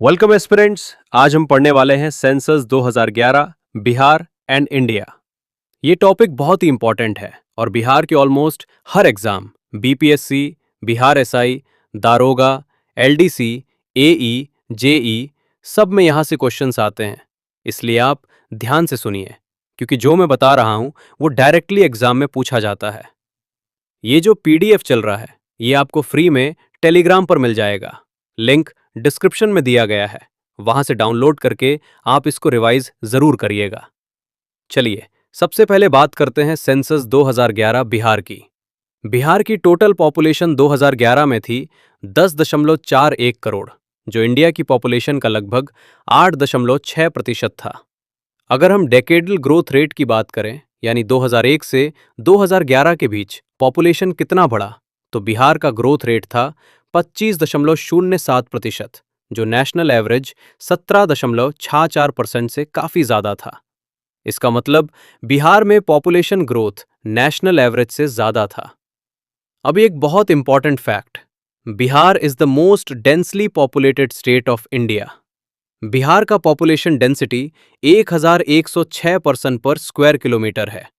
Welcome aspirants. आज हम पढ़ने वाले हैं सेंसस 2011 बिहार एंड इंडिया। ये टॉपिक बहुत ही इंपॉर्टेंट है और बिहार के ऑलमोस्ट हर एग्जाम बीपीएससी, बिहार एसआई, दारोगा, एलडीसी, एई, जेई सब में यहाँ से क्वेश्चंस आते हैं। इसलिए आप ध्यान से सुनिए क्योंकि जो मैं बता रहा हूँ वो डायरेक्टली एग्जाम में पूछा जाता है। ये जो पीडीएफ चल रहा है ये आपको फ्री में टेलीग्राम पर मिल जाएगा। लिंक डिस्क्रिप्शन में दिया गया है, वहां से डाउनलोड करके आप इसको रिवाइज जरूर करिएगा। चलिए सबसे पहले बात करते हैं सेंसस 2011 बिहार की। बिहार की टोटल पॉपुलेशन 2011 में थी 10.41 करोड़, जो इंडिया की पॉपुलेशन का लगभग 8.6% था। अगर हम डेकेडल ग्रोथ रेट की बात करें, यानी 2001 से 2011 के बीच पॉपुलेशन कितना बढ़ा, तो बिहार का ग्रोथ रेट था 25.07%, जो नेशनल एवरेज 17.64% से काफी ज्यादा था। इसका मतलब बिहार में पॉपुलेशन ग्रोथ नेशनल एवरेज से ज्यादा था। अब एक बहुत important fact, Bihar is the most densely populated state of India. Bihar का पॉपुलेशन डेंसिटी 1106 पर्सन पर स्क्वायर किलोमीटर है।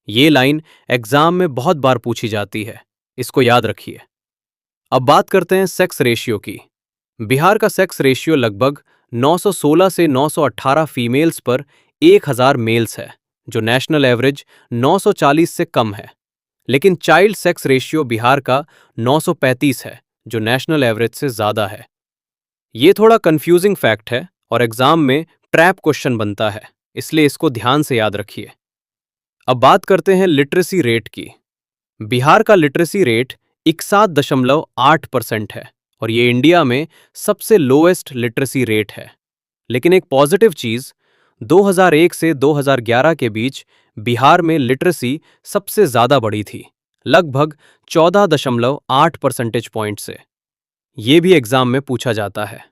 ये लाइन एग्जाम में बहुत बार पूछी जाती है, इसको याद रखिए। अब बात करते हैं सेक्स रेशियो की। बिहार का सेक्स रेशियो लगभग 916 से 918 फीमेल्स पर 1000 मेल्स है, जो नेशनल एवरेज 940 से कम है। लेकिन चाइल्ड सेक्स रेशियो बिहार का 935 है, जो नेशनल एवरेज से ज्यादा है। ये थोड़ा कंफ्यूजिंग फैक्ट है और एग्जाम में ट्रैप क्वेश्चन बनता है, इसलिए इसको ध्यान से याद रखिए। अब बात करते हैं लिटरेसी रेट की। बिहार का लिटरेसी रेट 61.8% है और ये इंडिया में सबसे लोएस्ट लिटरेसी रेट है। लेकिन एक पॉजिटिव चीज, 2001 से 2011 के बीच बिहार में लिटरेसी सबसे ज्यादा बढ़ी थी, लगभग 14.8 परसेंटेज पॉइंट से। ये भी एग्जाम में पूछा जाता है।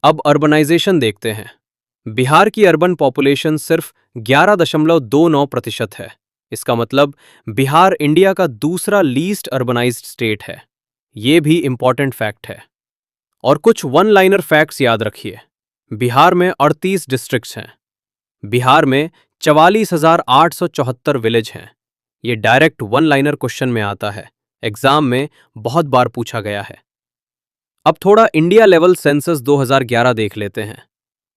अब अर्बनाइजेशन देखते हैं। बिहार की अर्बन पॉपुलेशन सिर्फ 11.29% है। इसका मतलब बिहार इंडिया का दूसरा लीस्ट अर्बनाइज्ड स्टेट है। ये भी इंपॉर्टेंट फैक्ट है। और कुछ वन लाइनर फैक्ट्स याद रखिए। बिहार में 38 डिस्ट्रिक्ट्स हैं। बिहार में 44,874 विलेज हैं। ये डायरेक्ट वन लाइनर क्वेश्चन में आता है, एग्जाम में बहुत बार पूछा गया है। अब थोड़ा इंडिया लेवल सेंसस 2011 देख लेते हैं।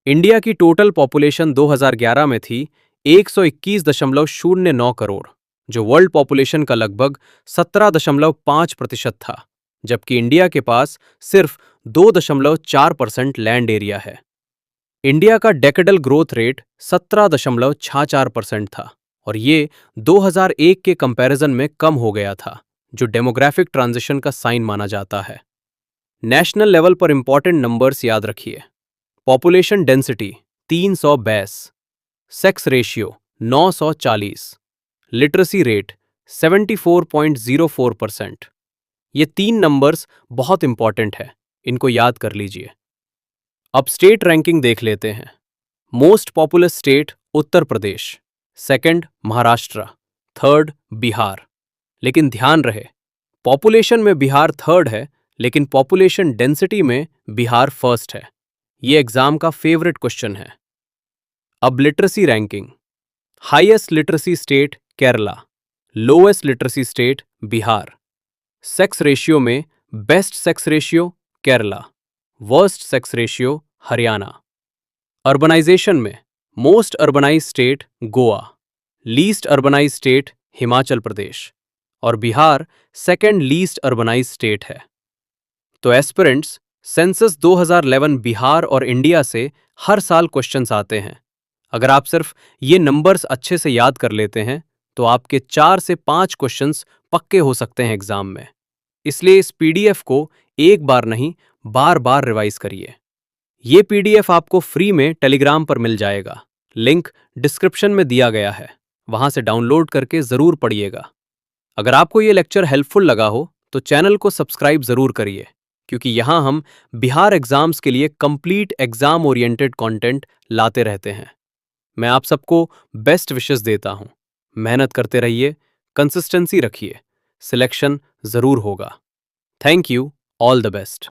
इंडिया की टोटल पॉपुलेशन 2011 में थी 121.09 करोड़, जो वर्ल्ड पॉपुलेशन का लगभग 17.5% था, जबकि इंडिया के पास सिर्फ 2.4% लैंड एरिया है। इंडिया का डेकेडल ग्रोथ रेट 17.64% था और ये 2001 के कंपैरिजन में कम हो गया था, जो डेमोग्राफिक ट्रांजिशन का साइन माना जाता है। नेशनल लेवल पर इंपॉर्टेंट नंबर्स याद रखिए। Population density 322, sex ratio 940, literacy rate 74.04%। ये तीन नंबर्स बहुत इंपॉर्टेंट है, इनको याद कर लीजिए। अब स्टेट रैंकिंग देख लेते हैं। Most populous state Uttar Pradesh, second Maharashtra, third Bihar. लेकिन ध्यान रहे, पॉपुलेशन में बिहार थर्ड है, लेकिन पॉपुलेशन डेंसिटी में बिहार फर्स्ट है। ये एग्जाम का फेवरेट क्वेश्चन है। अब literacy ranking. Highest literacy state Kerala, lowest literacy state Bihar. Sex ratio में best sex ratio Kerala, worst sex ratio Haryana. Urbanization में most urbanize state Goa, least urbanize state Himachal Pradesh और Bihar second least urbanize state है। तो एस्पिरेंट्स, सेंसस 2011 बिहार और India से हर साल क्वेश्चंस आते हैं। अगर आप सिर्फ ये नंबर्स अच्छे से याद कर लेते हैं तो आपके 4 से 5 क्वेश्चंस पक्के हो सकते हैं एग्जाम में। इसलिए इस पीडीएफ को एक बार नहीं बार बार रिवाइज करिए। ये पीडीएफ आपको फ्री में टेलीग्राम पर मिल जाएगा, लिंक डिस्क्रिप्शन में दिया गया है, वहां से डाउनलोड करके जरूर पढ़िएगा। अगर आपको ये लेक्चर हेल्पफुल लगा हो तो चैनल को सब्सक्राइब जरूर करिए, क्योंकि यहाँ हम बिहार एग्जाम्स के लिए कंप्लीट एग्जाम ओरिएंटेड कंटेंट लाते रहते हैं। मैं आप सबको बेस्ट विशेस देता हूँ। मेहनत करते रहिए, कंसिस्टेंसी रखिए, सिलेक्शन जरूर होगा। Thank you, all the best.